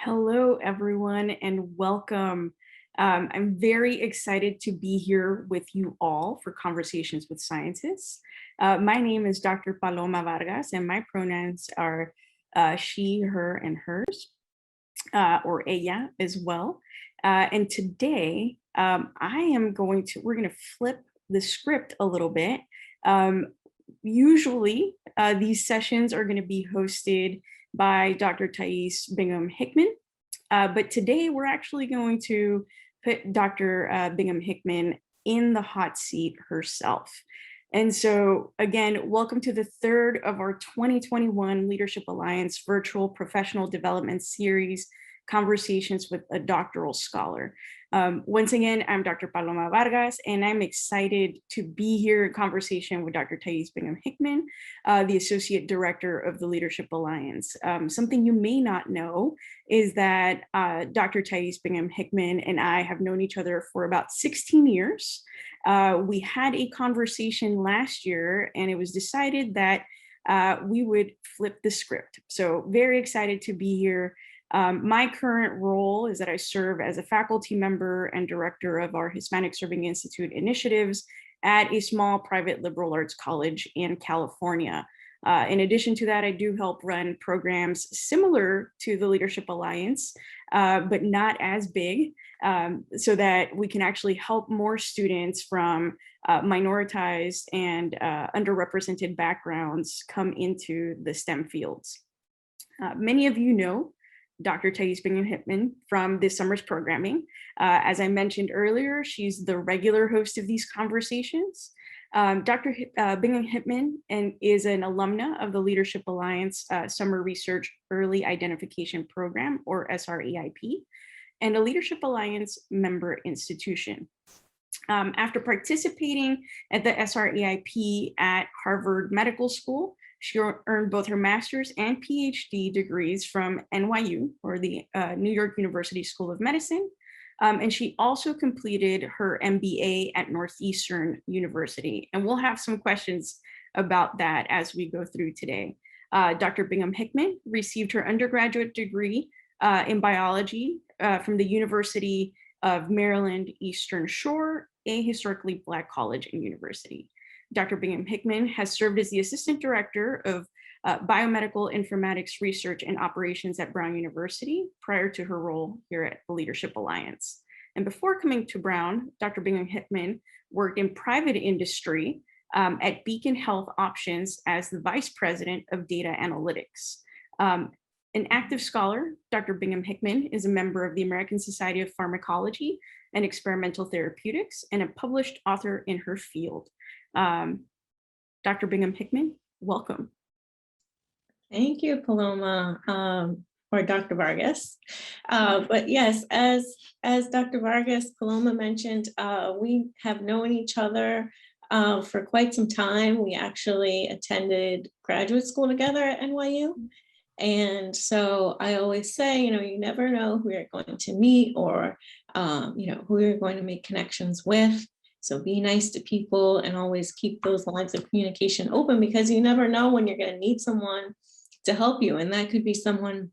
Hello, everyone, and welcome. I'm very excited to be here with you all for Conversations with Scientists. My name is Dr. Paloma Vargas, and my pronouns are she, her, and hers, or ella as well. And today, we're going to flip the script a little bit. Usually, these sessions are going to be hosted by Dr. Taiese Bingham-Hickman. But today we're actually going to put Dr. Bingham-Hickman in the hot seat herself. And so again, welcome to the third of our 2021 Leadership Alliance Virtual Professional Development Series, Conversations with a Doctoral Scholar. Once again, I'm Dr. Paloma Vargas, and I'm excited to be here in conversation with Dr. Taiese Bingham-Hickman, the Associate Director of the Leadership Alliance. Something you may not know is that Dr. Taiese Bingham-Hickman and I have known each other for about 16 years. We had a conversation last year, and it was decided that we would flip the script. So very excited to be here. My current role is that I serve as a faculty member and director of our Hispanic Serving Institute initiatives at a small private liberal arts college in California. In addition to that, I do help run programs similar to the Leadership Alliance, but not as big, so that we can actually help more students from minoritized and underrepresented backgrounds come into the STEM fields. Many of you know Dr. Taiese Bingham-Hickman from this summer's programming. As I mentioned earlier, she's the regular host of these conversations. Dr. Bingham-Hickman is an alumna of the Leadership Alliance Summer Research Early Identification Program, or SR-EIP, and a Leadership Alliance member institution. After participating at the SR-EIP at Harvard Medical School, she earned both her master's and PhD degrees from NYU, or the New York University School of Medicine. And she also completed her MBA at Northeastern University. And we'll have some questions about that as we go through today. Dr. Bingham-Hickman received her undergraduate degree in biology from the University of Maryland Eastern Shore, a historically Black college and university. Dr. Bingham-Hickman has served as the Assistant Director of Biomedical Informatics Research and Operations at Brown University prior to her role here at the Leadership Alliance. And before coming to Brown, Dr. Bingham-Hickman worked in private industry at Beacon Health Options as the Vice President of Data Analytics. An active scholar, Dr. Bingham-Hickman is a member of the American Society of Pharmacology and Experimental Therapeutics and a published author in her field. Dr. Bingham-Hickman, welcome. Thank you, Paloma, or Dr. Vargas. But yes, as Dr. Vargas, Paloma mentioned, we have known each other for quite some time. We actually attended graduate school together at NYU. And so I always say, you never know who you're going to meet or, who you're going to make connections with. So be nice to people and always keep those lines of communication open, because you never know when you're going to need someone to help you. And that could be someone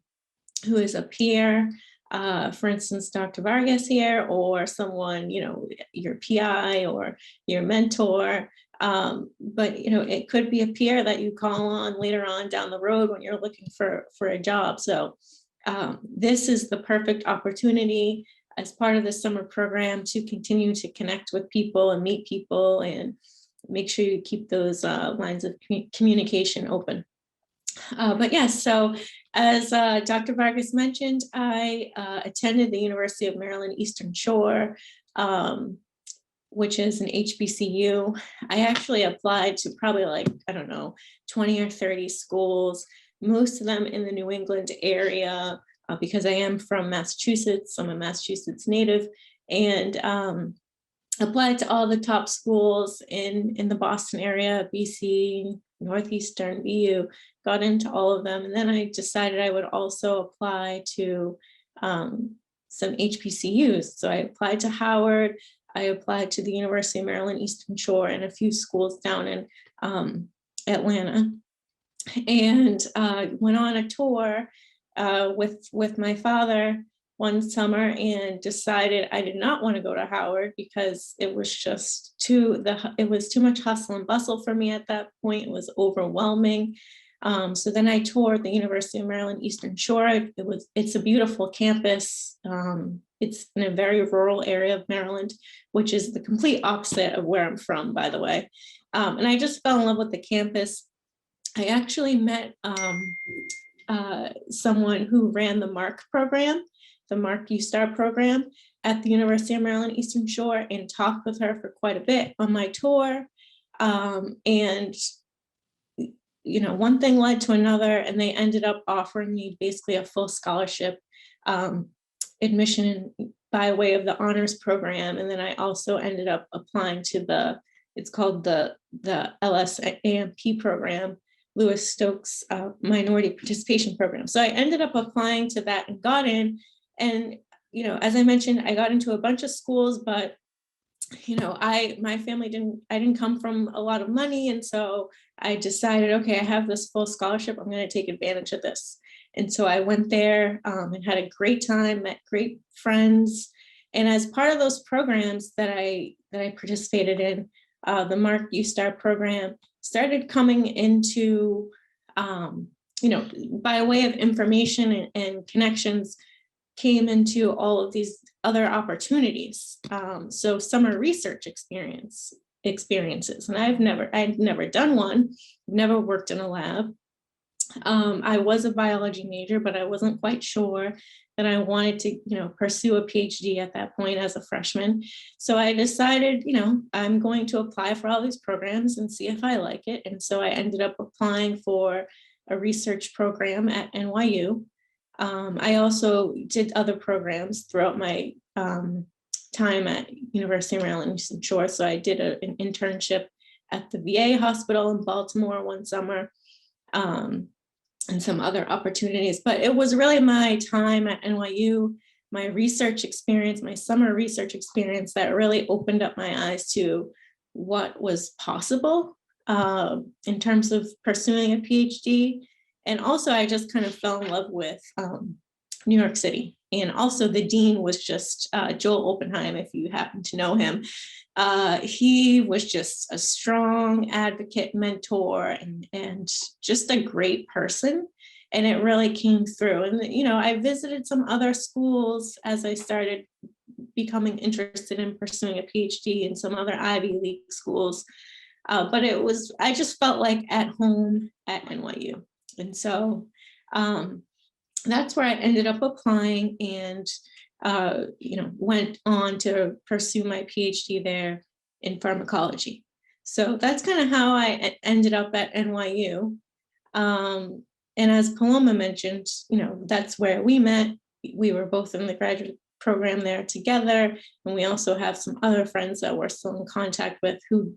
who is a peer, for instance, Dr. Vargas here, or someone, your PI or your mentor. But it could be a peer that you call on later on down the road when you're looking for a job. So this is the perfect opportunity as part of the summer program to continue to connect with people and meet people and make sure you keep those lines of communication open. But yes, so as Dr. Vargas mentioned, I attended the University of Maryland Eastern Shore, which is an HBCU. I actually applied to probably 20 or 30 schools, most of them in the New England area, because I am from Massachusetts. I'm a Massachusetts native, and applied to all the top schools in the Boston area, BC, Northeastern, BU, got into all of them. And then I decided I would also apply to some HBCUs. So I applied to Howard, I applied to the University of Maryland Eastern Shore, and a few schools down in Atlanta, and went on a tour with my father one summer and decided I did not want to go to Howard because it was just it was too much hustle and bustle for me at that point. It was overwhelming. So then I toured the University of Maryland Eastern Shore. It's a beautiful campus. It's in a very rural area of Maryland, which is the complete opposite of where I'm from, by the way. And I just fell in love with the campus. I actually met someone who ran the MARC program, the MARC U-Star program at the University of Maryland Eastern Shore, and talked with her for quite a bit on my tour. And one thing led to another, and they ended up offering me basically a full scholarship admission by way of the honors program. And then I also ended up applying to it's called the LS-AMP program, Lewis Stokes Minority Participation Program. So I ended up applying to that and got in. And, as I mentioned, I got into a bunch of schools, but my family I didn't come from a lot of money. And so I decided, okay, I have this full scholarship. I'm going to take advantage of this. And so I went there and had a great time, met great friends. And as part of those programs that I participated in, the MARC U-Star program started coming into, by way of information and connections, came into all of these other opportunities. So summer research experiences, and I'd never done one, never worked in a lab. I was a biology major, but I wasn't quite sure that I wanted to, pursue a PhD at that point as a freshman. So I decided, I'm going to apply for all these programs and see if I like it. And so I ended up applying for a research program at NYU. I also did other programs throughout my time at University of Maryland Eastern Shore. So I did an internship at the VA hospital in Baltimore one summer, and some other opportunities. But it was really my time at NYU, my research experience, my summer research experience, that really opened up my eyes to what was possible in terms of pursuing a PhD. And also, I just kind of fell in love with New York City. And also the dean was just Joel Oppenheim, if you happen to know him. He was just a strong advocate, mentor, and just a great person. And it really came through. And, I visited some other schools as I started becoming interested in pursuing a PhD in some other Ivy League schools. But I just felt like at home at NYU. And so that's where I ended up applying and, went on to pursue my PhD there in pharmacology. So that's kind of how I ended up at NYU. And as Paloma mentioned, that's where we met. We were both in the graduate program there together. And we also have some other friends that we're still in contact with who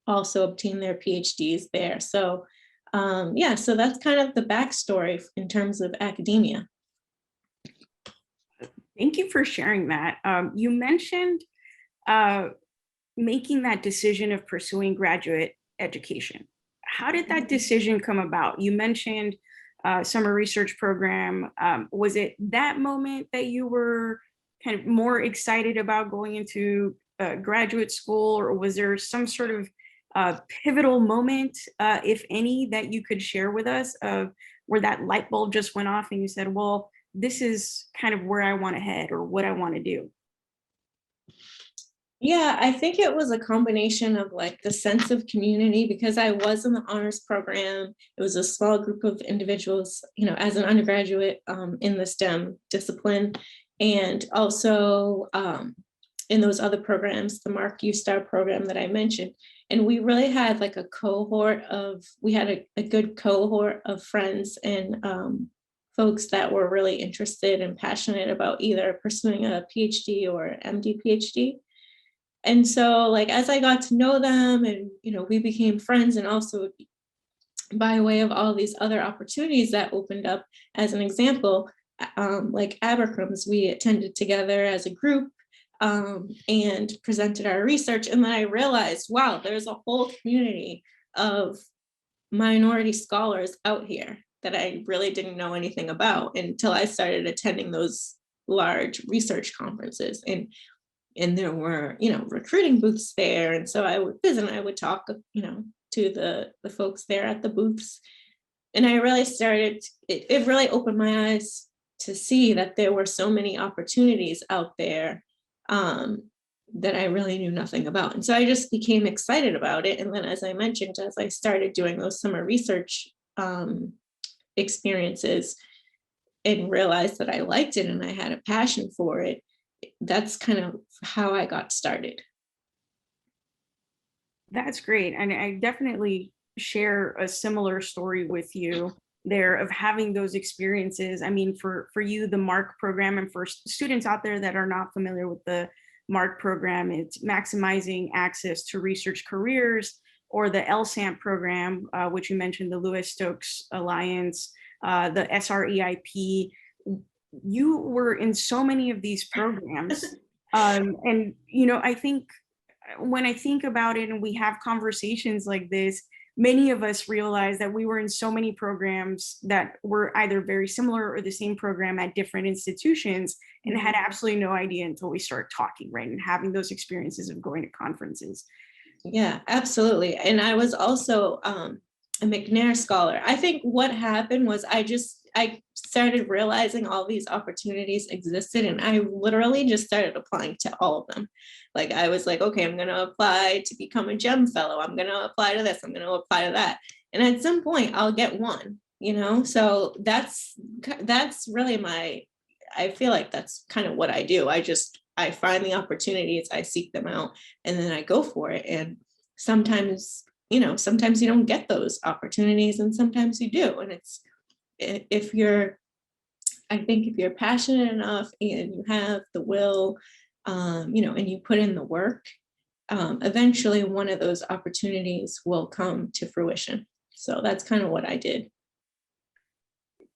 also obtained their PhDs there. So so that's kind of the backstory in terms of academia. Thank you for sharing that. You mentioned making that decision of pursuing graduate education. How did that decision come about? You mentioned summer research program. Was it that moment that you were kind of more excited about going into graduate school, or was there some sort of pivotal moment, if any, that you could share with us of where that light bulb just went off and you said, well, this is kind of where I want to head or what I want to do? Yeah, I think it was a combination of like the sense of community, because I was in the honors program. It was a small group of individuals, as an undergraduate in the STEM discipline. And also in those other programs, the MARC U-Star program that I mentioned. And we really had like a good cohort of friends and folks that were really interested and passionate about either pursuing a PhD or MD PhD. And so like, as I got to know them and, we became friends, and also by way of all these other opportunities that opened up, as an example, like Abercrombs, we attended together as a group and presented our research. And then I realized, wow, there's a whole community of minority scholars out here. that I really didn't know anything about until I started attending those large research conferences. And there were, recruiting booths there. And so I would visit and I would talk, to the folks there at the booths. And I really started, it really opened my eyes to see that there were so many opportunities out there that I really knew nothing about. And so I just became excited about it. And then, as I mentioned, as I started doing those summer research experiences and realized that I liked it and I had a passion for it, that's kind of how I got started. That's great. And I definitely share a similar story with you there of having those experiences. I mean, for you, the MARC program, and for students out there that are not familiar with the MARC program, it's maximizing access to research careers, or the LSAMP program, which you mentioned, the Lewis-Stokes Alliance, the SR-EIP. You were in so many of these programs. And, I think when I think about it and we have conversations like this, many of us realize that we were in so many programs that were either very similar or the same program at different institutions, and had absolutely no idea until we start talking, right? And having those experiences of going to conferences. Yeah, absolutely. And I was also a McNair scholar. I think what happened was I started realizing all these opportunities existed, and I literally just started applying to all of them. Like, I was like, okay, I'm going to apply to become a GEM fellow. I'm going to apply to this. I'm going to apply to that. And at some point I'll get one, so that's really I feel like that's kind of what I do. I find the opportunities, I seek them out, and then I go for it. And sometimes you don't get those opportunities, and sometimes you do. And I think if you're passionate enough and you have the will, and you put in the work, eventually one of those opportunities will come to fruition. So that's kind of what I did.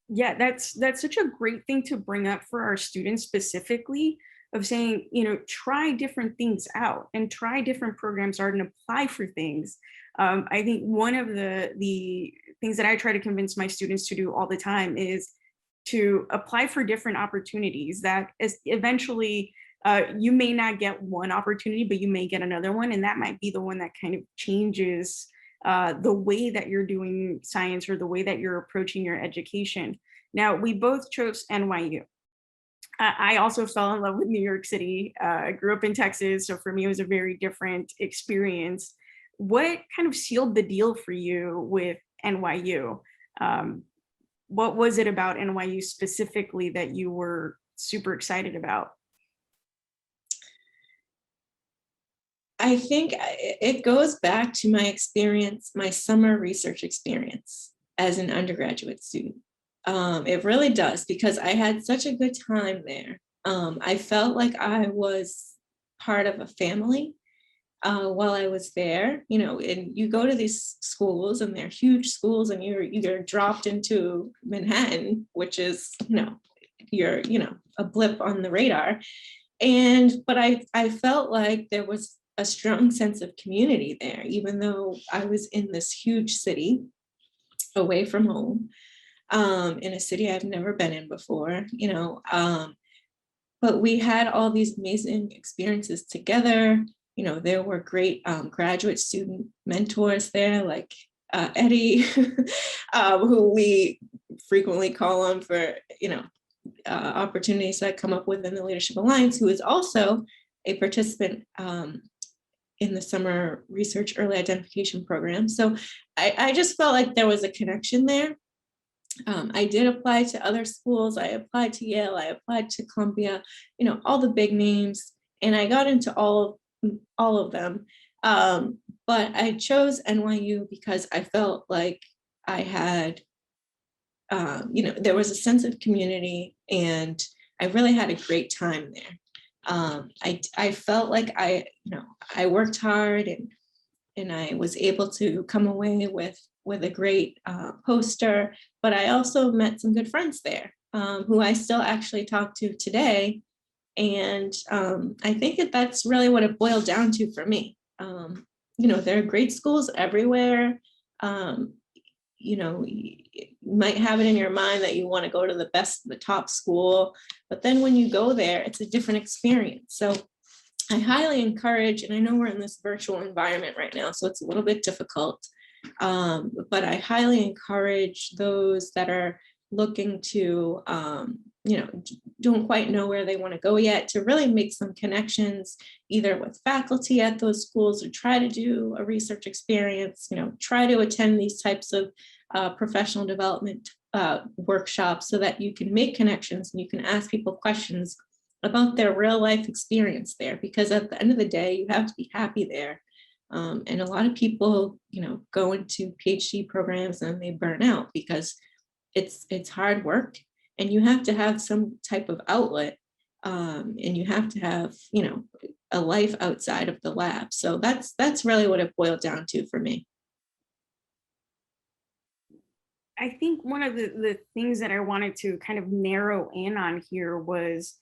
Yeah, that's such a great thing to bring up for our students specifically, of saying, try different things out and try different programs out and apply for things. I think one of the things that I try to convince my students to do all the time is to apply for different opportunities, that is eventually you may not get one opportunity, but you may get another one. And that might be the one that kind of changes the way that you're doing science or the way that you're approaching your education. Now, we both chose NYU. I also fell in love with New York City. I grew up in Texas, so for me, it was a very different experience. What kind of sealed the deal for you with NYU? What was it about NYU specifically that you were super excited about? I think it goes back to my experience, my summer research experience as an undergraduate student. It really does, because I had such a good time there. I felt like I was part of a family while I was there, and you go to these schools and they're huge schools, and you're dropped into Manhattan, which is, you're, a blip on the radar. But I felt like there was a strong sense of community there, even though I was in this huge city away from home, in a city I've never been in before, but we had all these amazing experiences together. There were great graduate student mentors there, like Eddie, who we frequently call on for, opportunities that come up within the Leadership Alliance, who is also a participant in the summer research early identification program. So I just felt like there was a connection there. I did apply to other schools. I applied to Yale, I applied to Columbia, all the big names, and I got into all of them. But I chose NYU because I felt like I had, there was a sense of community, and I really had a great time there. I felt like I worked hard, and I was able to come away with a great poster, but I also met some good friends there who I still actually talk to today. And I think that's really what it boiled down to for me. There are great schools everywhere. might have it in your mind that you want to go to the top school, but then when you go there, it's a different experience. So I highly encourage, and I know we're in this virtual environment right now, so it's a little bit difficult, but I highly encourage those that are looking to, don't quite know where they want to go yet, to really make some connections, either with faculty at those schools, or try to do a research experience, try to attend these types of professional development workshops, so that you can make connections and you can ask people questions about their real life experience there, because at the end of the day, you have to be happy there. And a lot of people, go into PhD programs and they burn out because it's hard work, and you have to have some type of outlet, and you have to have, a life outside of the lab. So that's really what it boiled down to for me. I think one of the things that I wanted to kind of narrow in on here was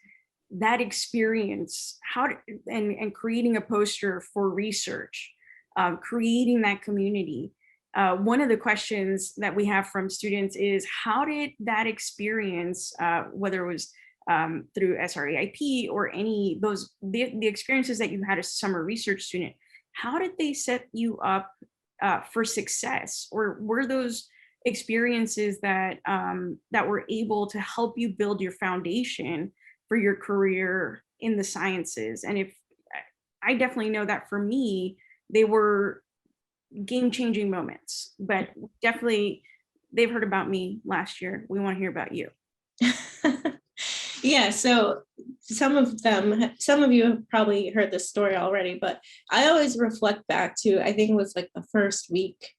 that experience, and creating a poster for research, creating that community. One of the questions that we have from students is, how did that experience, whether it was through SR-EIP or the experiences that you had as a summer research student, how did they set you up for success? Or were those experiences that were able to help you build your foundation for your career in the sciences? And if I definitely know that for me, they were game-changing moments, but definitely they've heard about me last year. We want to hear about you. Yeah, so some of you have probably heard this story already, but I always reflect back to, I think it was like the first week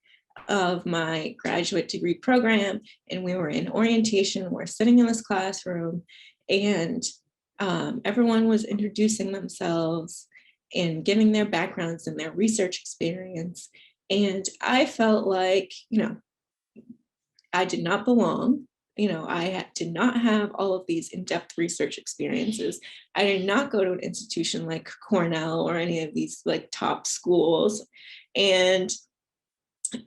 of my graduate degree program, and we were in orientation. We're sitting in this classroom, and everyone was introducing themselves and giving their backgrounds and their research experience. And I felt like, I did not belong. I did not have all of these in-depth research experiences. I did not go to an institution like Cornell or any of these like top schools. And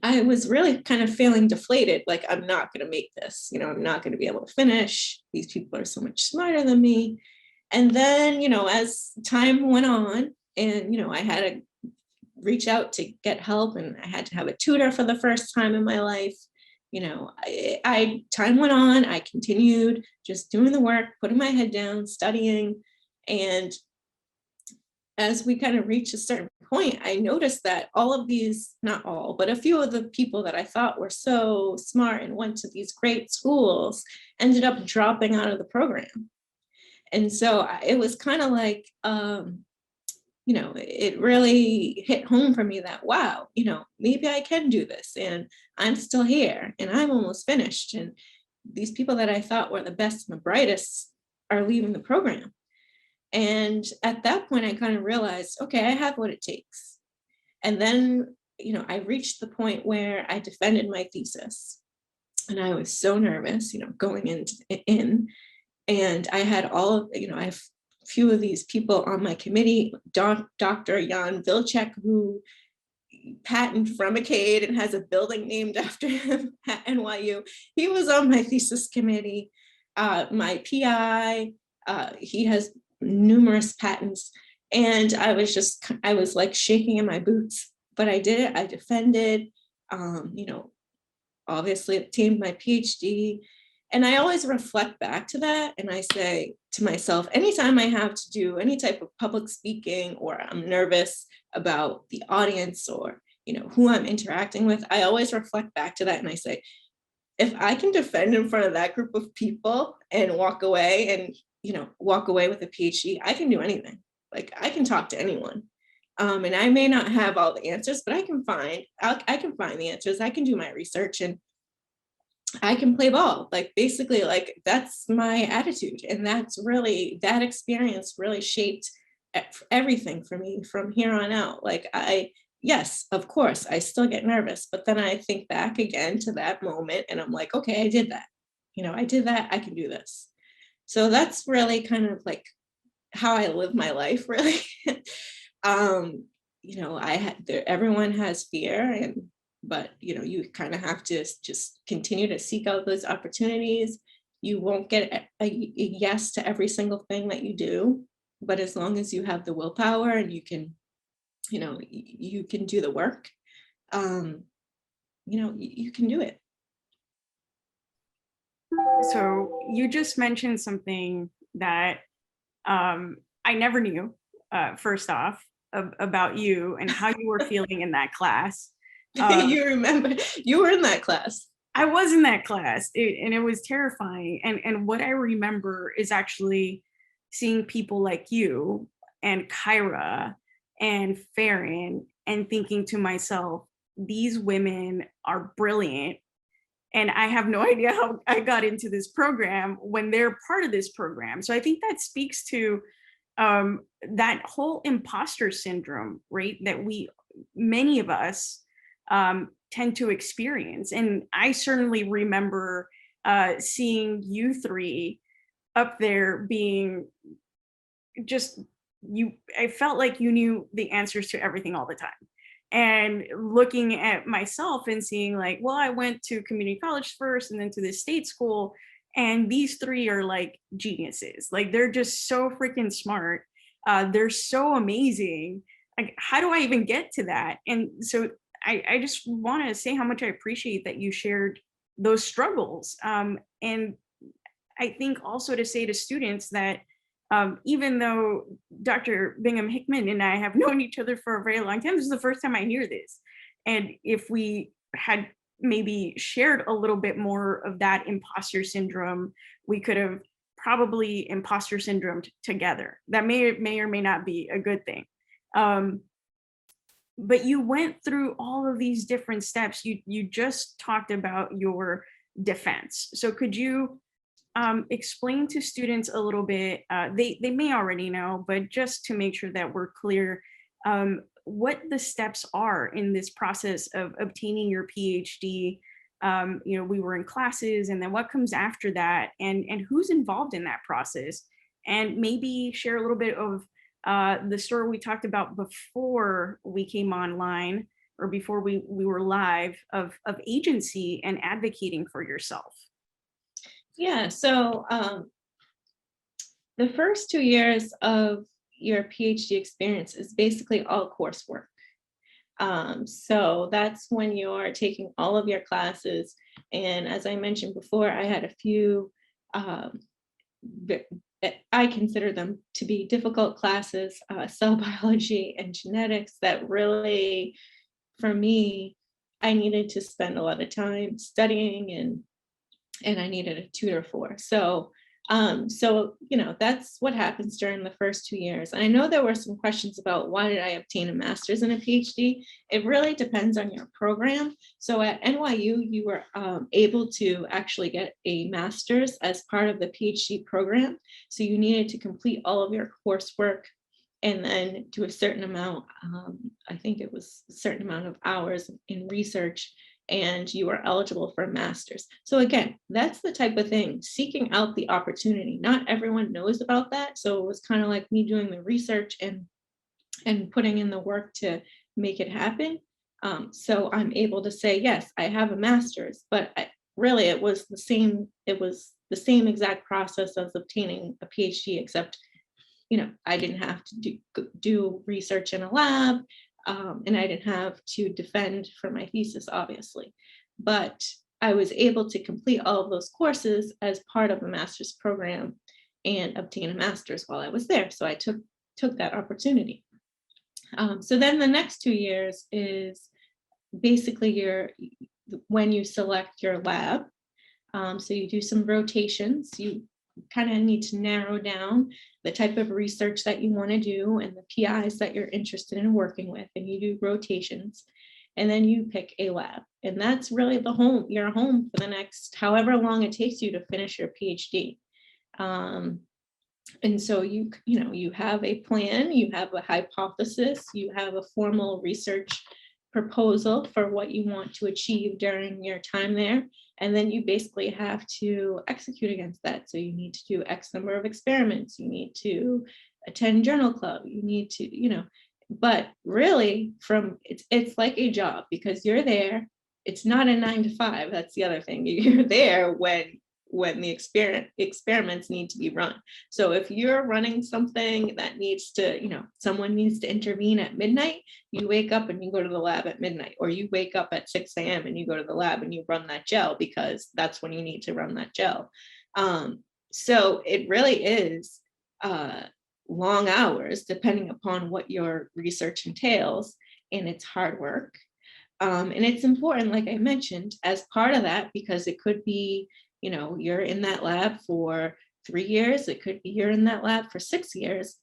I was really kind of feeling deflated, like, I'm not going to make this, I'm not going to be able to finish. These people are so much smarter than me. And then, as time went on, and, I had to reach out to get help, and I had to have a tutor for the first time in my life. Time went on, I continued just doing the work, putting my head down, studying. And as we kind of reached a certain point, I noticed that all of these, not all, but a few of the people that I thought were so smart and went to these great schools ended up dropping out of the program. And so it was kind of like, it really hit home for me that, wow, maybe I can do this, and I'm still here, and I'm almost finished. And these people that I thought were the best and the brightest are leaving the program. And at that point, I kind of realized, okay, I have what it takes. And then, I reached the point where I defended my thesis, and I was so nervous, going in, and I had all of, I have a few of these people on my committee, Dr. Jan Vilcek, who patented Remicade and has a building named after him at NYU. He was on my thesis committee. My PI, he has numerous patents, and I was like shaking in my boots, but I did it. I defended, obviously obtained my PhD. And I always reflect back to that, and I say to myself, anytime I have to do any type of public speaking, or I'm nervous about the audience, or who I'm interacting with, I always reflect back to that, and I say, if I can defend in front of that group of people and walk away with a PhD, I can do anything. Like, I can talk to anyone. And I may not have all the answers, but I can find the answers. I can do my research, and I can play ball. Like, basically, like, that's my attitude. And that experience really shaped everything for me from here on out. Like, yes, of course, I still get nervous, but then I think back again to that moment, and I'm like, okay, I did that. I did that. I can do this. So that's really kind of like how I live my life, really. Everyone has fear, and but you kind of have to just continue to seek out those opportunities. You won't get a yes to every single thing that you do, but as long as you have the willpower and you can do the work, you can do it. So you just mentioned something that I never knew, first off, about you and how you were feeling in that class. You remember, you were in that class. I was in that class, and it was terrifying. And what I remember is actually seeing people like you and Kyra and Farron and thinking to myself, these women are brilliant. And I have no idea how I got into this program when they're part of this program. So I think that speaks to that whole imposter syndrome, right? That many of us tend to experience. And I certainly remember seeing you three up there being just I felt like you knew the answers to everything all the time. And looking at myself and seeing like, well, I went to community college first and then to this state school. And these three are like geniuses. Like they're just so freaking smart. They're so amazing. Like, how do I even get to that? And so I just want to say how much I appreciate that you shared those struggles. And I think also to say to students that even though Dr. Bingham-Hickman and I have known each other for a very long time, this is the first time I hear this. And if we had maybe shared a little bit more of that imposter syndrome, we could have probably imposter syndrome together. That may or may not be a good thing. But you went through all of these different steps. You just talked about your defense. So could you explain to students a little bit, they may already know, but just to make sure that we're clear, what the steps are in this process of obtaining your PhD. We were in classes, and then what comes after that, and who's involved in that process, and maybe share a little bit of the story we talked about before we came online, or before we were live, of agency and advocating for yourself. Yeah, so the first 2 years of your PhD experience is basically all coursework. So that's when you're taking all of your classes. And as I mentioned before, I had a few, I consider them to be difficult classes, cell biology and genetics, that really, for me, I needed to spend a lot of time studying, and I needed a tutor for. So that's what happens during the first 2 years. And I know there were some questions about why did I obtain a master's and a PhD? It really depends on your program. So at NYU, you were able to actually get a master's as part of the PhD program. So you needed to complete all of your coursework and then do a certain amount, I think it was a certain amount of hours in research, and you are eligible for a master's. So again, that's the type of thing, seeking out the opportunity. Not everyone knows about that. So it was kind of like me doing the research and putting in the work to make it happen. So I'm able to say, yes, I have a master's, but really it was the same exact process as obtaining a PhD, except, I didn't have to do research in a lab. And I didn't have to defend for my thesis, obviously, but I was able to complete all of those courses as part of the master's program and obtain a master's while I was there. So I took that opportunity. So then the next 2 years is basically when you select your lab. So you do some rotations. You kind of need to narrow down the type of research that you want to do and the PIs that you're interested in working with, and you do rotations, and then you pick a lab, and that's really your home for the next however long it takes you to finish your PhD. And so you have a plan, you have a hypothesis, you have a formal research proposal for what you want to achieve during your time there. And then you basically have to execute against that. So you need to do X number of experiments, you need to attend journal club, you need to, but really it's like a job, because you're there it's not a 9 to 5. That's the other thing. You're there when the experiments need to be run. So if you're running something that needs to, someone needs to intervene at midnight, you wake up and you go to the lab at midnight, or you wake up at 6 a.m. and you go to the lab and you run that gel because that's when you need to run that gel. So it really is long hours, depending upon what your research entails, and it's hard work. And it's important, like I mentioned, as part of that, because it could be, you're in that lab for 3 years, it could be you're in that lab for 6 years,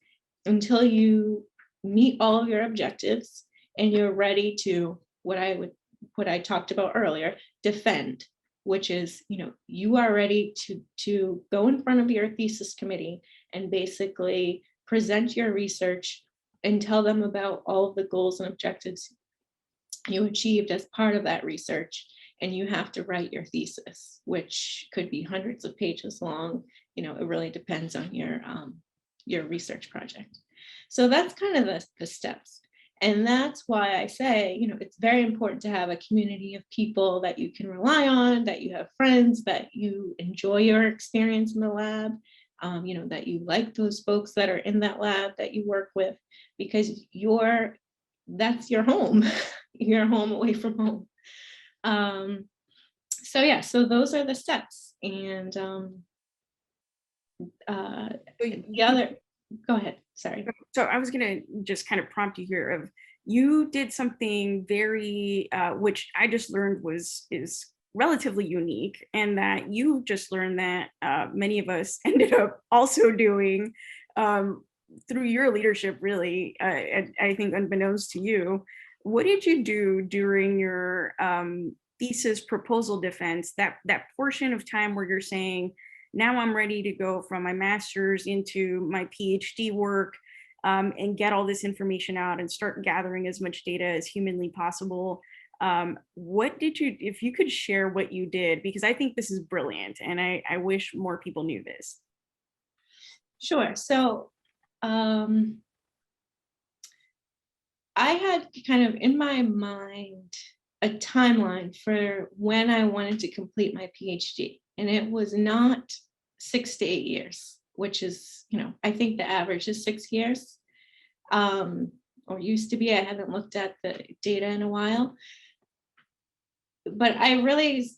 until you meet all of your objectives and you're ready to, what I talked about earlier, defend, which is, you are ready to go in front of your thesis committee and basically present your research and tell them about all of the goals and objectives you achieved as part of that research. And you have to write your thesis, which could be hundreds of pages long. It really depends on your research project. So that's kind of the steps. And that's why I say, it's very important to have a community of people that you can rely on, that you have friends, that you enjoy your experience in the lab, that you like those folks that are in that lab that you work with, because that's your home. You're home away from home. So those are the steps. And the other, go ahead, sorry. So I was gonna just kind of prompt you here of, you did something very, which I just learned is relatively unique, and that you just learned that many of us ended up also doing through your leadership, really, I think unbeknownst to you. What did you do during your thesis proposal defense, that portion of time where you're saying, now I'm ready to go from my master's into my PhD work, and get all this information out and start gathering as much data as humanly possible? What did you, if you could share what you did, because I think this is brilliant and I wish more people knew this. Sure. So I had kind of in my mind a timeline for when I wanted to complete my PhD. And it was not 6 to 8 years, which is, I think the average is 6 years, or used to be. I haven't looked at the data in a while. But I really,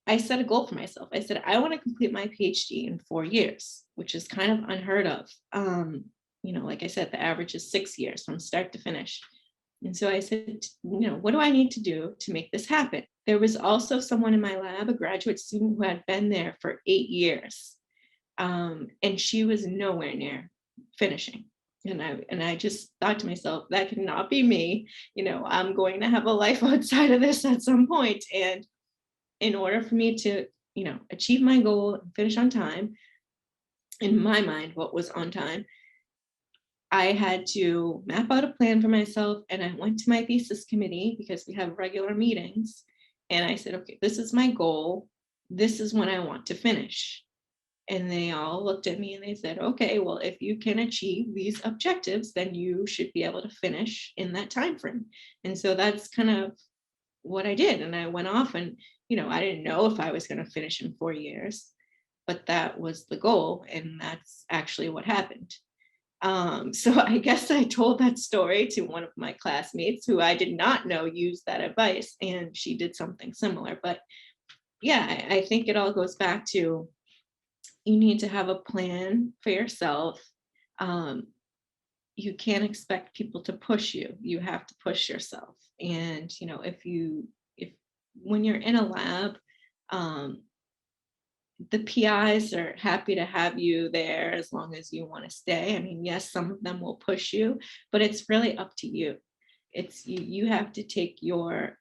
I set a goal for myself. I said, I want to complete my PhD in 4 years, which is kind of unheard of. Like I said, the average is 6 years from start to finish. And so I said, what do I need to do to make this happen? There was also someone in my lab, a graduate student who had been there for 8 years. And she was nowhere near finishing. And I just thought to myself, that could not be me. I'm going to have a life outside of this at some point. And in order for me to, achieve my goal and finish on time, in my mind, what was on time, I had to map out a plan for myself. And I went to my thesis committee, because we have regular meetings. And I said, okay, this is my goal. This is when I want to finish. And they all looked at me and they said, okay, well, if you can achieve these objectives, then you should be able to finish in that time frame. And so that's kind of what I did. And I went off and, I didn't know if I was going to finish in 4 years, but that was the goal. And that's actually what happened. So I guess I told that story to one of my classmates who I did not know used that advice, and she did something similar. But yeah, I think it all goes back to, you need to have a plan for yourself. You can't expect people to push you. You have to push yourself. And, if when you're in a lab, the PIs are happy to have you there as long as you want to stay. I mean, yes, some of them will push you, but it's really up to you. It's you have to take your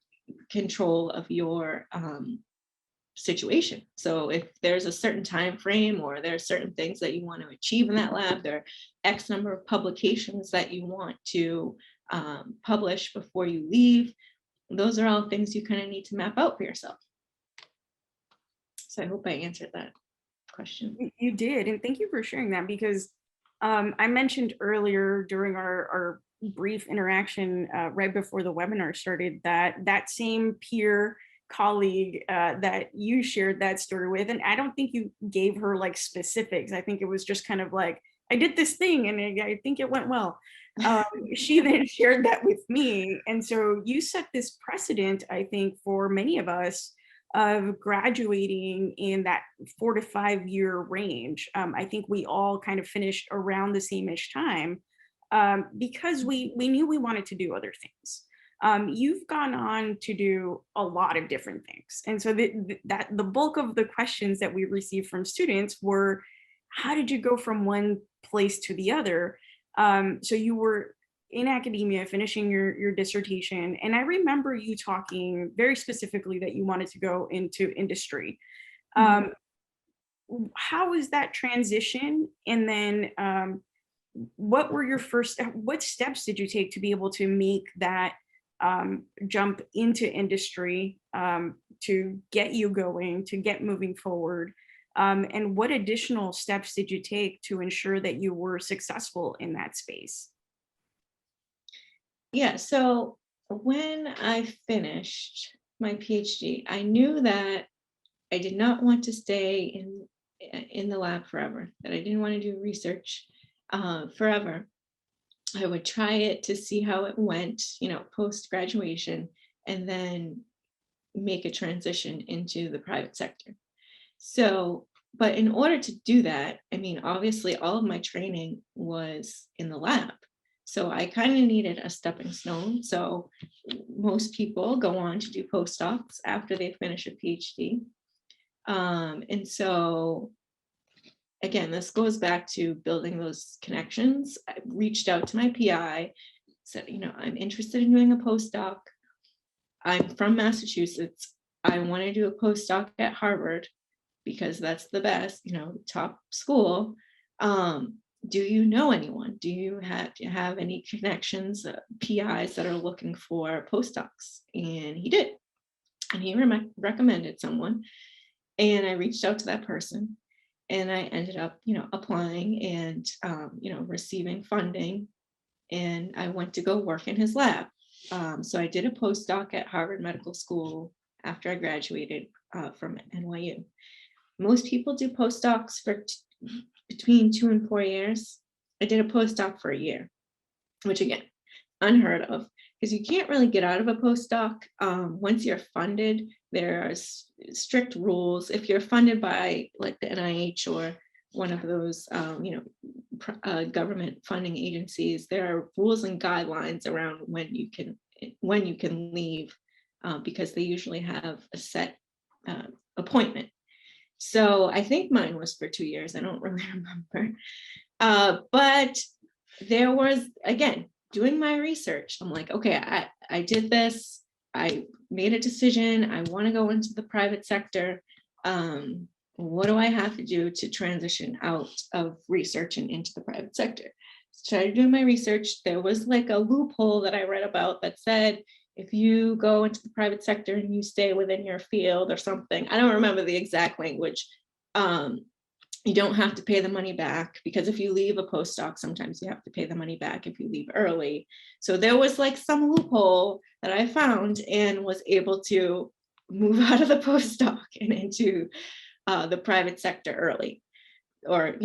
control of your situation. So if there's a certain time frame, or there are certain things that you want to achieve in that lab, there are X number of publications that you want to publish before you leave, those are all things you kind of need to map out for yourself. So I hope I answered that question. You did, and thank you for sharing that, because I mentioned earlier during our brief interaction right before the webinar started, that same peer colleague that you shared that story with, and I don't think you gave her like specifics. I think it was just kind of like, I did this thing and I think it went well. She then shared that with me. And so you set this precedent, I think, for many of us of graduating in that 4 to 5 year range. I think we all kind of finished around the same-ish time because we knew we wanted to do other things. You've gone on to do a lot of different things. And so the bulk of the questions that we received from students were, how did you go from one place to the other? So you were in academia finishing your dissertation, and I remember you talking very specifically that you wanted to go into industry. How was that transition? And then what were your what steps did you take to be able to make that jump into industry to get you going, to get moving forward? And what additional steps did you take to ensure that you were successful in that space? Yeah, so when I finished my PhD, I knew that I did not want to stay in the lab forever, that I didn't want to do research forever. I would try it to see how it went, post graduation, and then make a transition into the private sector. So, but in order to do that, I mean, obviously all of my training was in the lab. So I kind of needed a stepping stone. So most people go on to do postdocs after they finish a PhD. And so again, this goes back to building those connections. I reached out to my PI, said, I'm interested in doing a postdoc. I'm from Massachusetts. I want to do a postdoc at Harvard because that's the best, top school. Do you know anyone? Do you have any connections, PIs that are looking for postdocs? And he did. And he recommended someone. And I reached out to that person. And I ended up, applying and, receiving funding. And I went to go work in his lab. So I did a postdoc at Harvard Medical School after I graduated from NYU. Most people do postdocs for between 2 and 4 years. I did a postdoc for a year, which again, unheard of, because you can't really get out of a postdoc. Once you're funded, there are strict rules. If you're funded by like the NIH or one of those, government funding agencies, there are rules and guidelines around when you can leave, because they usually have a set appointment. So I think mine was for 2 years. I don't really remember. But there was, again, doing my research. I'm like, okay, I did this. I made a decision. I want to go into the private sector. What do I have to do to transition out of research and into the private sector? Started doing my research. There was like a loophole that I read about that said, if you go into the private sector and you stay within your field or something, I don't remember the exact language, you don't have to pay the money back, because if you leave a postdoc, sometimes you have to pay the money back if you leave early. So there was like some loophole that I found and was able to move out of the postdoc and into the private sector early, or,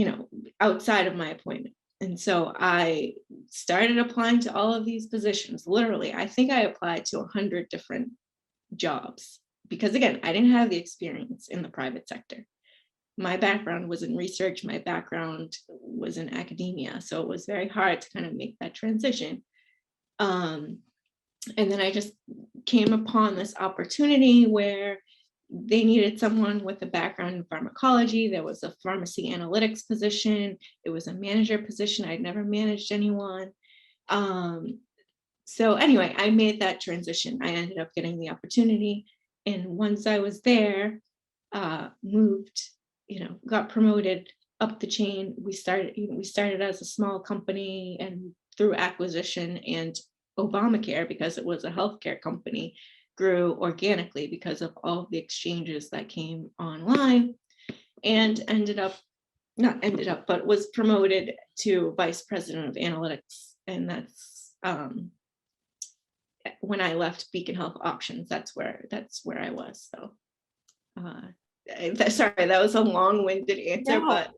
outside of my appointment. And so I started applying to all of these positions. Literally, I think I applied to 100 different jobs because, again, I didn't have the experience in the private sector. My background was in research. My background was in academia. So it was very hard to kind of make that transition. And then I just came upon this opportunity where they needed someone with a background in pharmacology. There was a pharmacy analytics position. It was a manager position. I'd never managed anyone. So anyway, I made that transition. I ended up getting the opportunity. And once I was there, moved, got promoted up the chain. We started as a small company, and through acquisition and Obamacare, because it was a healthcare company, grew organically because of all of the exchanges that came online, and but was promoted to vice president of analytics. And that's when I left Beacon Health Options, that's where I was. So sorry, that was a long-winded answer, No. but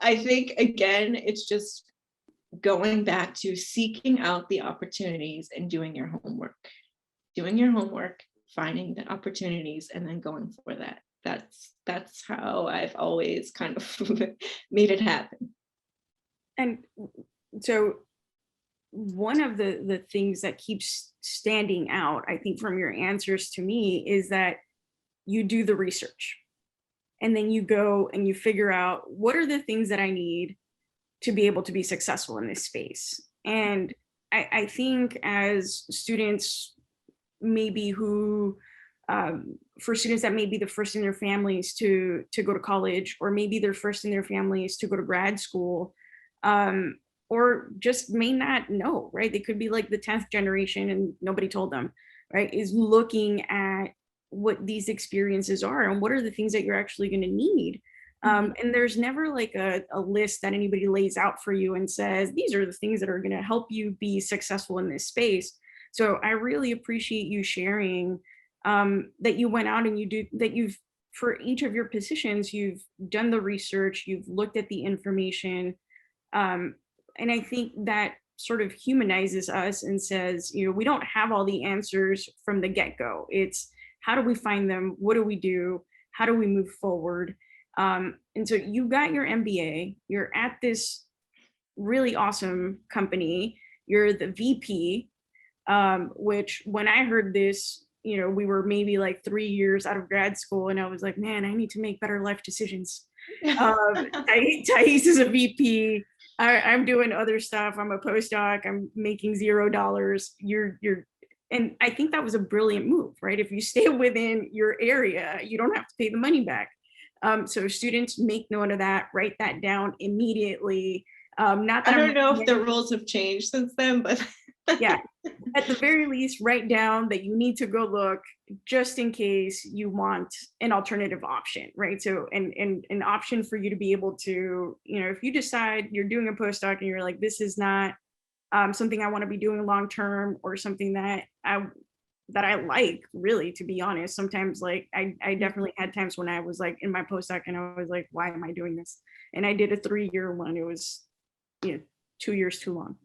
I think again, it's just going back to seeking out the opportunities and doing your homework, finding the opportunities, and then going for that. That's how I've always kind of made it happen. And so one of the things that keeps standing out, I think, from your answers to me is that you do the research and then you go and you figure out what are the things that I need to be able to be successful in this space. And I think as students, maybe who, for students that may be the first in their families to go to college, or maybe they're first in their families to go to grad school, or just may not know, right? They could be like the 10th generation and nobody told them, right? Is looking at what these experiences are and what are the things that you're actually going to need. And there's never like a list that anybody lays out for you and says, these are the things that are going to help you be successful in this space. So I really appreciate you sharing that you went out and you've, for each of your positions, you've done the research, you've looked at the information. And I think that sort of humanizes us and says, we don't have all the answers from the get-go. It's how do we find them? What do we do? How do we move forward? And so you got your MBA, you're at this really awesome company, you're the VP, which when I heard this, we were maybe like 3 years out of grad school and I was like, man, I need to make better life decisions. Taiese is a VP. I'm doing other stuff. I'm a postdoc. I'm making $0. And I think that was a brilliant move, right? If you stay within your area, you don't have to pay the money back. So students, make note of that, write that down immediately. Not that I don't know if the rules have changed since then, but yeah, at the very least, write down that you need to go look just in case you want an alternative option, right? So, and an option for you to be able to, if you decide you're doing a postdoc and you're like, this is not something I want to be doing long term, or something that I like, really, to be honest. Sometimes, like, I definitely had times when I was like in my postdoc and I was like, why am I doing this? And I did a 3-year one. It was 2 years too long.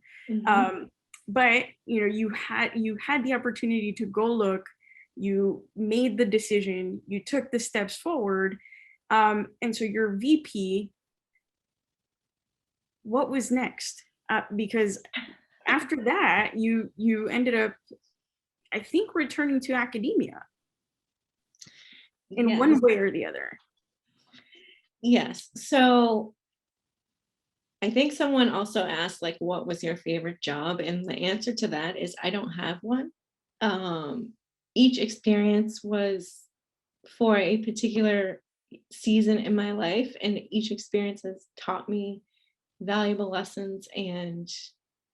But you had the opportunity to go look, you made the decision, you took the steps forward. And so your VP, what was next? Because after that, you ended up, I think, returning to academia in one way or the other. Yes. So I think someone also asked, like, what was your favorite job? And the answer to that is I don't have one. Each experience was for a particular season in my life, and each experience has taught me valuable lessons and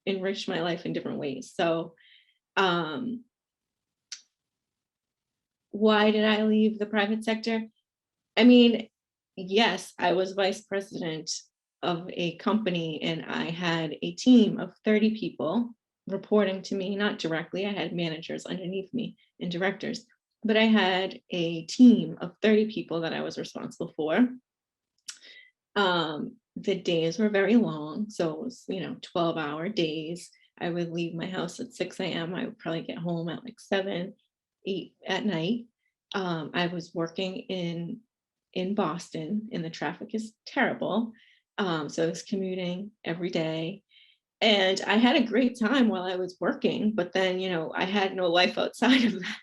enriched my life in different ways. So why did I leave the private sector? I mean, yes, I was vice president of a company and I had a team of 30 people reporting to me, not directly. I had managers underneath me and directors, but I had a team of 30 people that I was responsible for. The days were very long. So it was, 12-hour days. I would leave my house at 6 a.m. I would probably get home at like 7, 8 at night. I was working in Boston and the traffic is terrible. So I was commuting every day and I had a great time while I was working, but then, I had no life outside of that.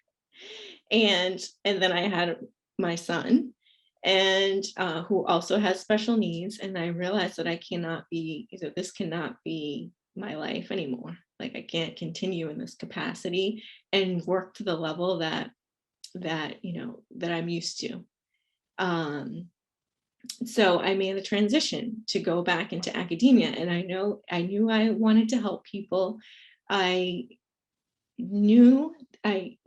And then I had my son, and who also has special needs. And I realized that this cannot be my life anymore. Like, I can't continue in this capacity and work to the level that I'm used to. So I made the transition to go back into academia, and I knew I wanted to help people. I knew I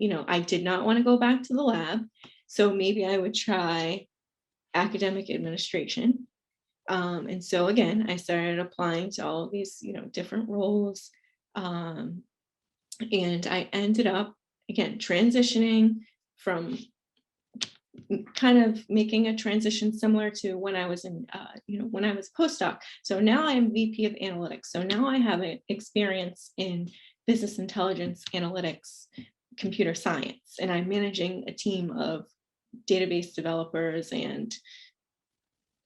did not want to go back to the lab, so maybe I would try academic administration. And so again, I started applying to all of these, different roles. And I ended up, again, transitioning from kind of making a transition similar to when I was in, when I was postdoc. So now I'm VP of analytics. So now I have an experience in business intelligence, analytics, computer science, and I'm managing a team of database developers and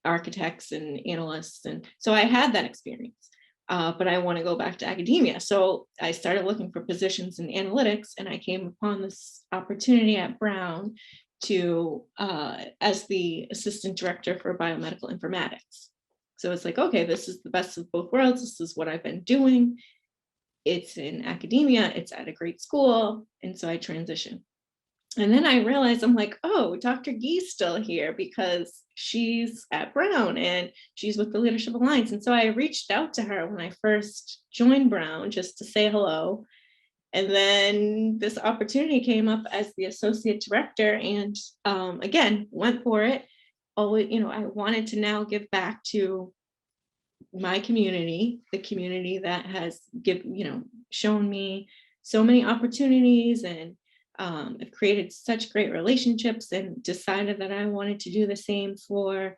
architects and analysts. And so I had that experience, but I want to go back to academia. So I started looking for positions in analytics, and I came upon this opportunity at Brown to as the assistant director for biomedical informatics. So it's like, okay, this is the best of both worlds. This is what I've been doing. It's in academia, it's at a great school. And so I transitioned. And then I realized, I'm like, oh, Dr. Gee's still here because she's at Brown and she's with the Leadership Alliance. And so I reached out to her when I first joined Brown just to say hello. And then this opportunity came up as the associate director, and again, went for it. Always, I wanted to now give back to my community, the community that has shown me so many opportunities, and I've created such great relationships, and decided that I wanted to do the same for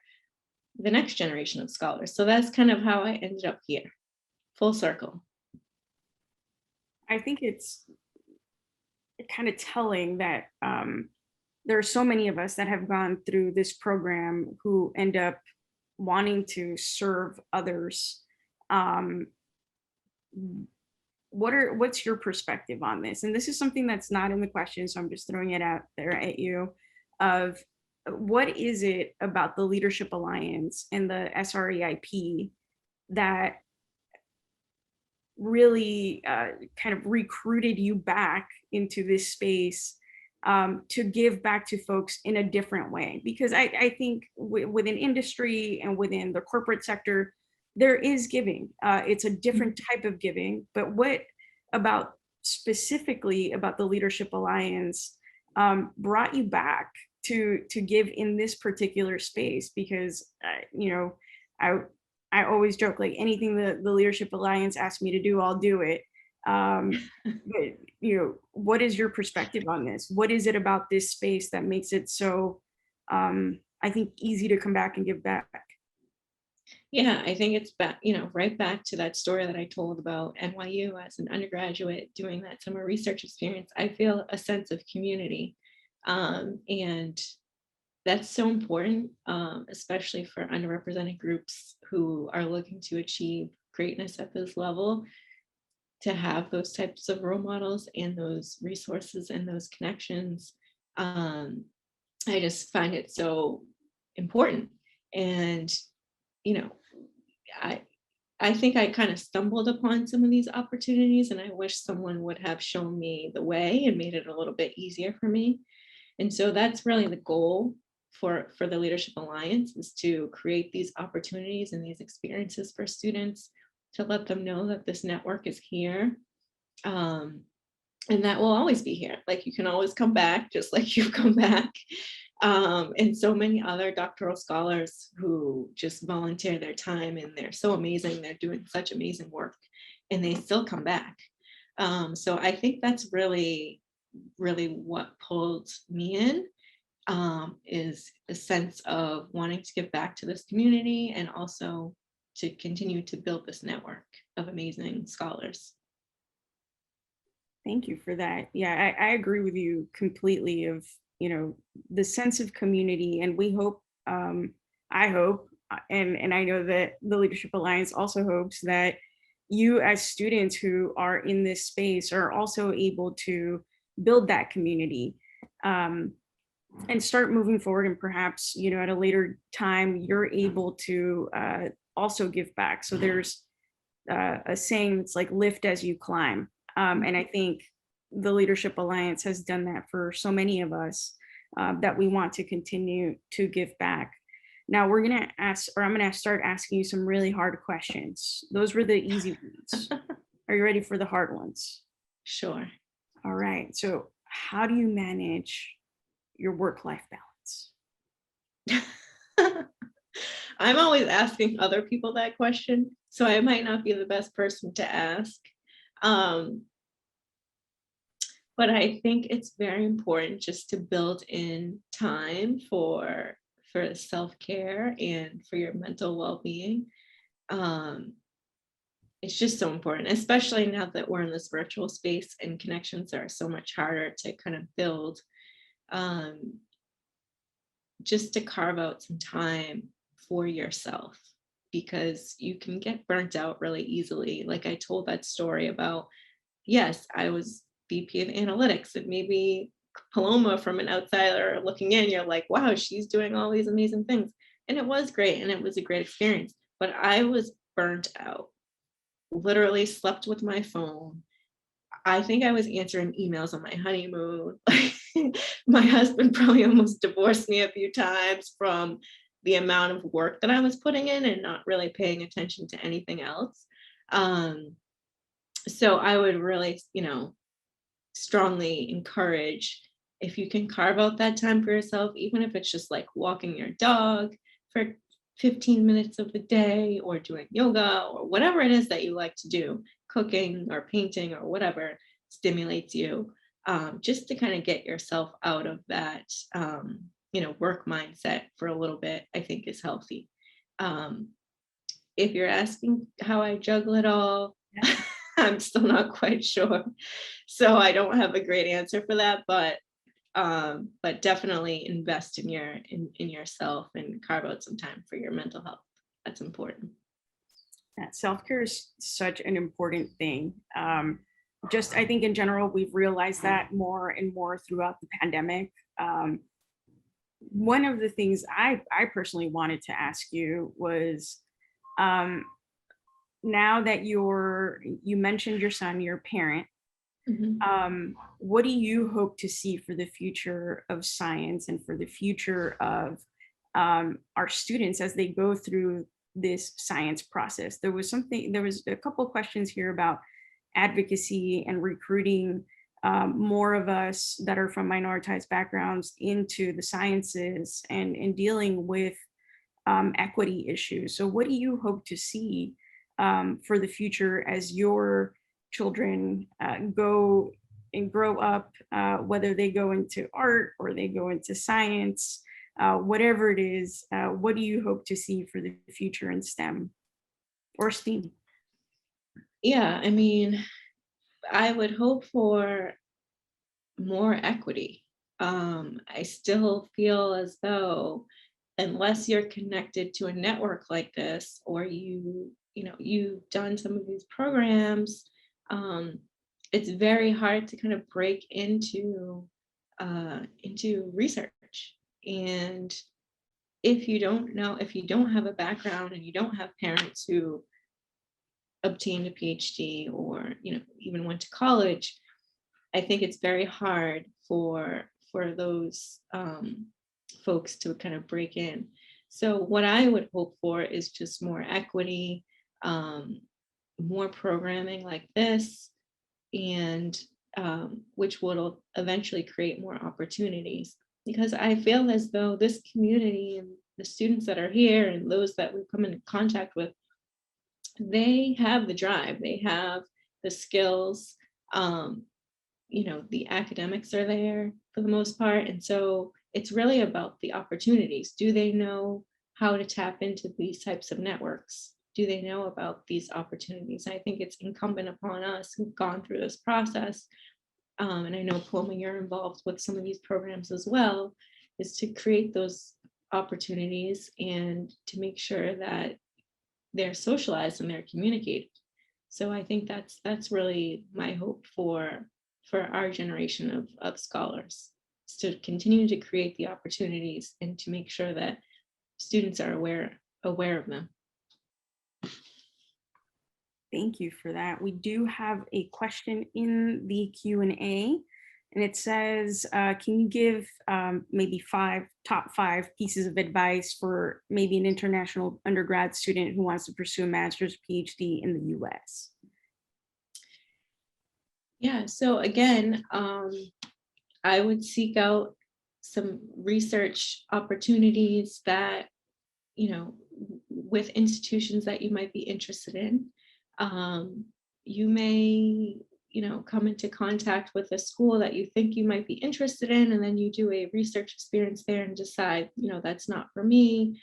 the next generation of scholars. So that's kind of how I ended up here, full circle. I think it's kind of telling that there are so many of us that have gone through this program who end up wanting to serve others. What's your perspective on this? And this is something that's not in the question, so I'm just throwing it out there at you, of what is it about the Leadership Alliance and the SR-EIP that really kind of recruited you back into this space to give back to folks in a different way? Because I think within industry and within the corporate sector, there is giving. It's a different type of giving, but what about specifically about the Leadership Alliance brought you back to give in this particular space? Because I always joke, like, anything the Leadership Alliance asks me to do, I'll do it. But what is your perspective on this? What is it about this space that makes it so, I think, easy to come back and give back? Yeah, I think it's back, right back to that story that I told about NYU as an undergraduate doing that summer research experience. I feel a sense of community. And that's so important, especially for underrepresented groups who are looking to achieve greatness at this level, to have those types of role models and those resources and those connections. I just find it so important. And, I think I kind of stumbled upon some of these opportunities, and I wish someone would have shown me the way and made it a little bit easier for me. And so that's really the goal for the Leadership Alliance, is to create these opportunities and these experiences for students, to let them know that this network is here, and that will always be here. Like, you can always come back, just like you've come back. And so many other doctoral scholars who just volunteer their time, and they're so amazing. They're doing such amazing work, and they still come back. So I think that's really, really what pulled me in, is a sense of wanting to give back to this community, and also to continue to build this network of amazing scholars. Thank you for that. Yeah, I agree with you completely, of, the sense of community. And we hope, I hope, and I know that the Leadership Alliance also hopes, that you as students who are in this space are also able to build that community, and start moving forward. And perhaps, at a later time, you're able to also give back. So there's a saying that's like, lift as you climb. And I think the Leadership Alliance has done that for so many of us, that we want to continue to give back. Now I'm going to start asking you some really hard questions. Those were the easy ones. Are you ready for the hard ones? Sure. All right. So how do you manage your work-life balance? I'm always asking other people that question, so I might not be the best person to ask. Um, but I think it's very important just to build in time for self-care and for your mental well-being. Um, it's just so important, especially now that we're in this virtual space and connections are so much harder to kind of build. Um, just to carve out some time for yourself, because you can get burnt out really easily. Like I told that story about, yes, I was VP of analytics, and maybe Paloma from an outsider looking in, you're like, wow, she's doing all these amazing things. And it was great and it was a great experience. But I was burnt out, literally slept with my phone. I think I was answering emails on my honeymoon. My husband probably almost divorced me a few times from the amount of work that I was putting in and not really paying attention to anything else. Um, so I would really, strongly encourage, if you can carve out that time for yourself, even if it's just like walking your dog for 15 minutes of the day, or doing yoga, or whatever it is that you like to do, cooking or painting or whatever stimulates you, just to kind of get yourself out of that, work mindset for a little bit, I think is healthy. Um, if you're asking how I juggle it all, I'm still not quite sure. So I don't have a great answer for that, but definitely invest in in yourself and carve out some time for your mental health. That's important. Self-care is such an important thing. Just I think in general, we've realized that more and more throughout the pandemic. One of the things I personally wanted to ask you was, um, now that you mentioned your son, your parent, Mhm. what do you hope to see for the future of science and for the future of our students as they go through this science process? There was a couple of questions here about advocacy and recruiting more of us that are from minoritized backgrounds into the sciences and dealing with equity issues. So what do you hope to see for the future as your children go and grow up, whether they go into art or they go into science, whatever it is, what do you hope to see for the future in STEM or STEAM? Yeah, I mean, I would hope for more equity. I still feel as though, unless you're connected to a network like this, or you've done some of these programs, um, it's very hard to kind of break into research. And if you don't have a background and you don't have parents who obtained a PhD, or even went to college, I think it's very hard for those folks to kind of break in. So what I would hope for is just more equity, um, more programming like this, and which will eventually create more opportunities. Because I feel as though this community and the students that are here and those that we come into contact with, they have the drive, they have the skills. Um, the academics are there for the most part. And so it's really about the opportunities. Do they know how to tap into these types of networks? Do they know about these opportunities? I think it's incumbent upon us who've gone through this process, and I know, Paloma, you're involved with some of these programs as well, is to create those opportunities and to make sure that they're socialized and they're communicated. So I think that's really my hope for our generation of scholars, is to continue to create the opportunities and to make sure that students are aware of them. Thank you for that. We do have a question in the Q&A, and it says, can you give maybe top five pieces of advice for maybe an international undergrad student who wants to pursue a master's PhD in the US? Yeah, so again, I would seek out some research opportunities that, with institutions that you might be interested in. you may, come into contact with a school that you think you might be interested in, and then you do a research experience there and decide, that's not for me.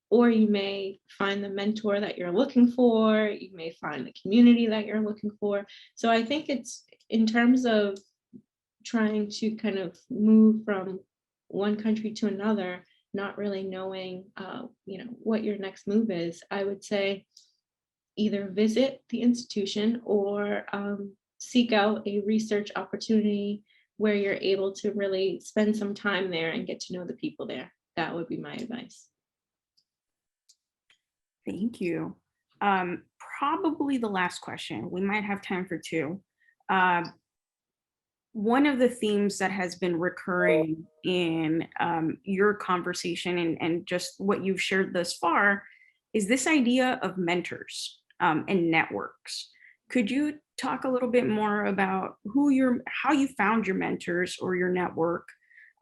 Or you may find the mentor that you're looking for, you may find the community that you're looking for. So I think it's in terms of trying to kind of move from one country to another, not really knowing, what your next move is, I would say either visit the institution or seek out a research opportunity where you're able to really spend some time there and get to know the people there. That would be my advice. Thank you. Probably the last question. We might have time for two. One of the themes that has been recurring in your conversation and just what you've shared thus far is this idea of mentors and networks. Could you talk a little bit more about how you found your mentors or your network,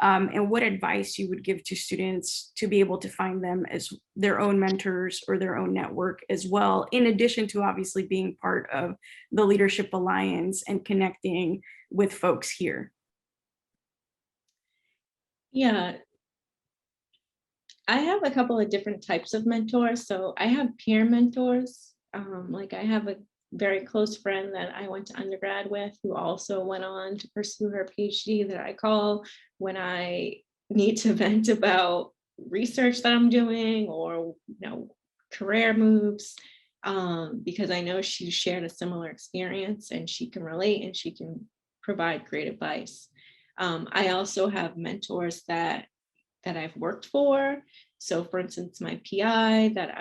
and what advice you would give to students to be able to find them as their own mentors or their own network as well, in addition to obviously being part of the Leadership Alliance and connecting with folks here? Yeah, I have a couple of different types of mentors. So I have peer mentors. Like I have a very close friend that I went to undergrad with who also went on to pursue her PhD that I call when I need to vent about research that I'm doing or career moves, because I know she shared a similar experience and she can relate and she can provide great advice. I also have mentors that I've worked for. So for instance, my PI that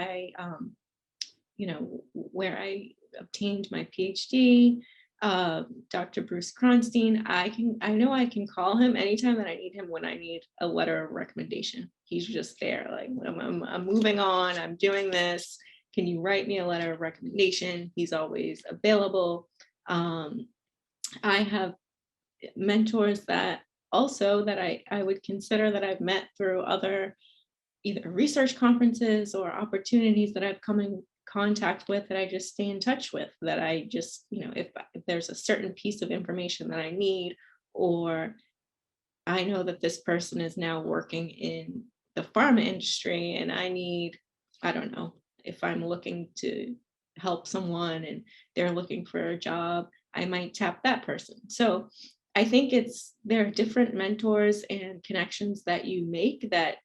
where I obtained my PhD, Dr. Bruce Kronstein, I know I can call him anytime that I need him when I need a letter of recommendation. He's just there, like, I'm moving on, I'm doing this. Can you write me a letter of recommendation? He's always available. I have mentors that I would consider that I've met through other either research conferences or opportunities that I've come in contact with that I just stay in touch with, that I just, if there's a certain piece of information that I need, or I know that this person is now working in the pharma industry and I don't know, if I'm looking to help someone and they're looking for a job, I might tap that person. So I think there are different mentors and connections that you make, that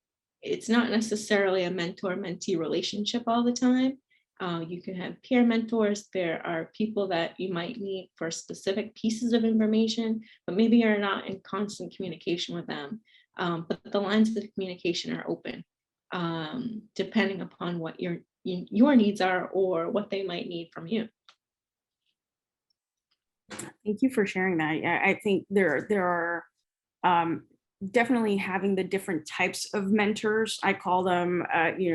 it's not necessarily a mentor-mentee relationship all the time. You can have peer mentors. There are people that you might need for specific pieces of information, but maybe you're not in constant communication with them. But the lines of communication are open, depending upon what your needs are or what they might need from you. Thank you for sharing that. Yeah, I think there are definitely having the different types of mentors. I call them,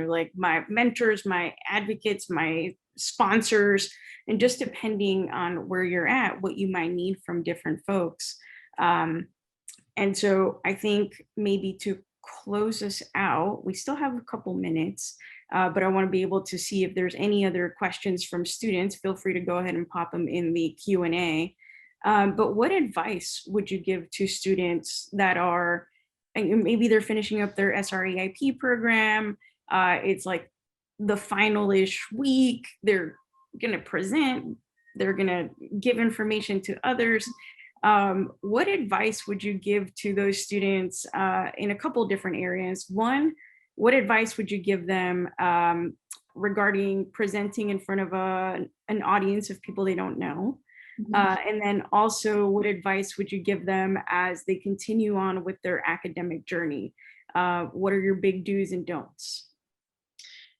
like my mentors, my advocates, my sponsors, and just depending on where you're at, what you might need from different folks. And so I think maybe to close us out, we still have a couple minutes, but I want to be able to see if there's any other questions from students. Feel free to go ahead and pop them in the Q&A. But what advice would you give to students that are, and maybe they're finishing up their SR-EIP program, it's like the final-ish week, they're gonna present, they're gonna give information to others. What advice would you give to those students in a couple different areas? One, what advice would you give them regarding presenting in front of an audience of people they don't know? And then also, what advice would you give them as they continue on with their academic journey? What are your big do's and don'ts?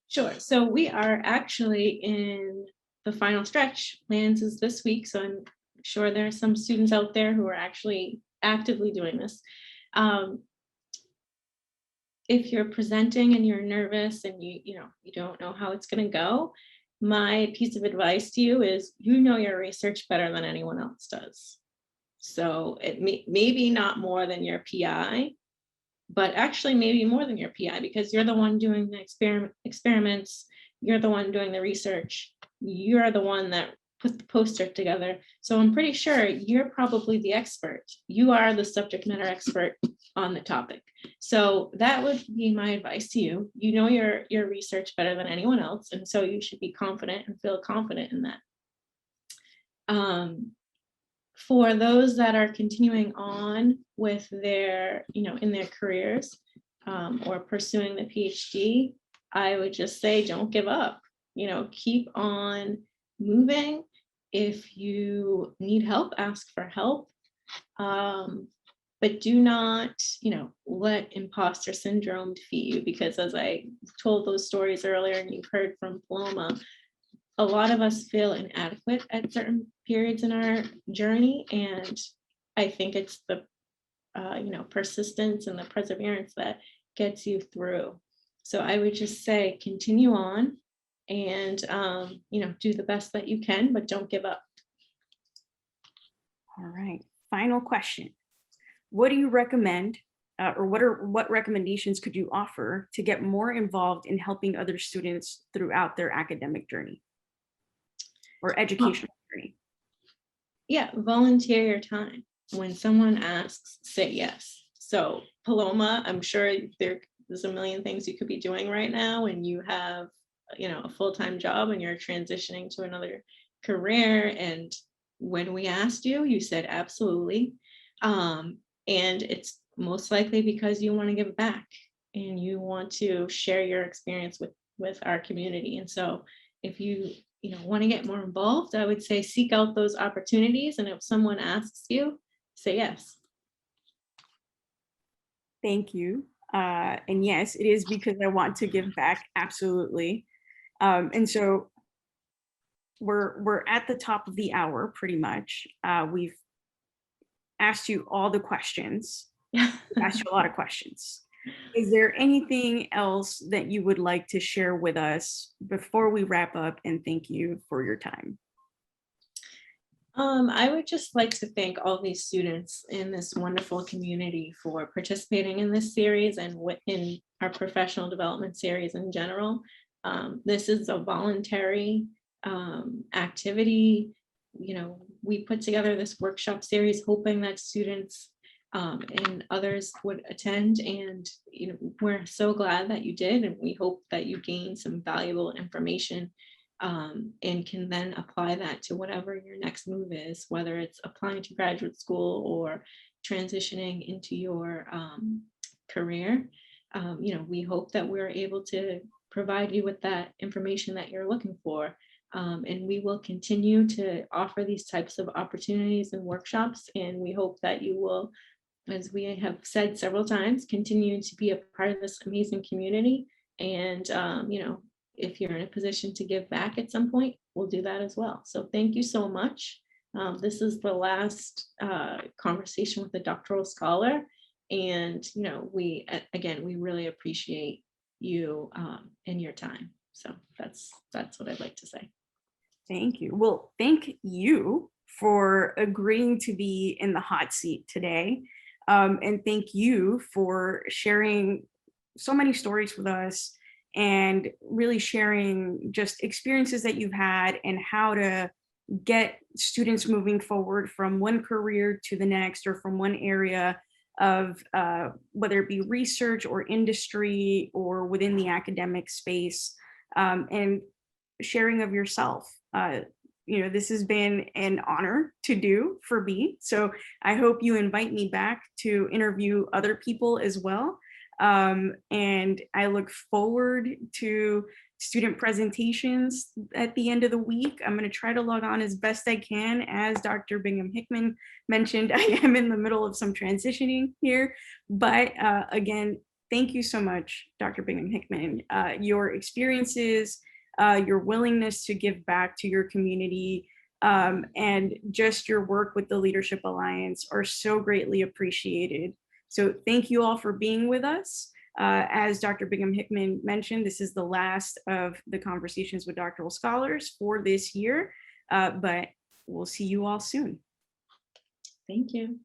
Sure. So we are actually in the final stretch. Plans is this week, so I'm sure there are some students out there who are actually actively doing this. If you're presenting and you're nervous and you don't know how it's going to go, my piece of advice to you is, your research better than anyone else does. So it maybe not more than your PI, but actually maybe more than your PI, because you're the one doing the experiments, you're the one doing the research, you're the one that put the poster together. So I'm pretty sure you're probably the expert. You are the subject matter expert on the topic. So that would be my advice to you. You know your research better than anyone else, and so you should be confident and feel confident in that. For those that are continuing on with their, in their careers, or pursuing the PhD, I would just say, don't give up. Keep on moving. If you need help, ask for help. But do not, let imposter syndrome defeat you, because as I told those stories earlier, and you've heard from Paloma, a lot of us feel inadequate at certain periods in our journey. And I think it's the, persistence and the perseverance that gets you through. So I would just say, continue on and, do the best that you can, but don't give up. All right, final question. What do you recommend, or what recommendations could you offer to get more involved in helping other students throughout their academic journey or educational journey? Yeah, volunteer your time. When someone asks, say yes. So Paloma, I'm sure there's a million things you could be doing right now, and you have, a full-time job, and you're transitioning to another career. And when we asked you, you said absolutely. And it's most likely because you want to give back and you want to share your experience with our community. And so if you want to get more involved, I would say seek out those opportunities. And if someone asks you, say yes. Thank you. And yes, it is because I want to give back. Absolutely. And so we're at the top of the hour, pretty much. We've asked you all the questions. We've asked you a lot of questions. Is there anything else that you would like to share with us before we wrap up, and thank you for your time? I would just like to thank all these students in this wonderful community for participating in this series and in our professional development series in general. This is a voluntary activity. We put together this workshop series hoping that students and others would attend, and we're so glad that you did, and we hope that you gained some valuable information and can then apply that to whatever your next move is, whether it's applying to graduate school or transitioning into your career. We hope that we're able to provide you with that information that you're looking for. And we will continue to offer these types of opportunities and workshops. And we hope that you will, as we have said several times, continue to be a part of this amazing community. And, if you're in a position to give back at some point, we'll do that as well. So thank you so much. This is the last conversation with a doctoral scholar. And, we really appreciate you and your time. So that's what I'd like to say. Thank you. Well, thank you for agreeing to be in the hot seat today. And thank you for sharing so many stories with us and really sharing just experiences that you've had and how to get students moving forward from one career to the next, or from one area of whether it be research or industry or within the academic space, and sharing of yourself. This has been an honor to do for me. So I hope you invite me back to interview other people as well. And I look forward to student presentations at the end of the week. I'm going to try to log on as best I can. As Dr. Bingham-Hickman mentioned, I am in the middle of some transitioning here. But again, thank you so much, Dr. Bingham-Hickman. Your experiences, your willingness to give back to your community, and just your work with the Leadership Alliance are so greatly appreciated. So thank you all for being with us. As Dr. Bingham-Hickman mentioned, this is the last of the Conversations with Doctoral Scholars for this year, but we'll see you all soon. Thank you.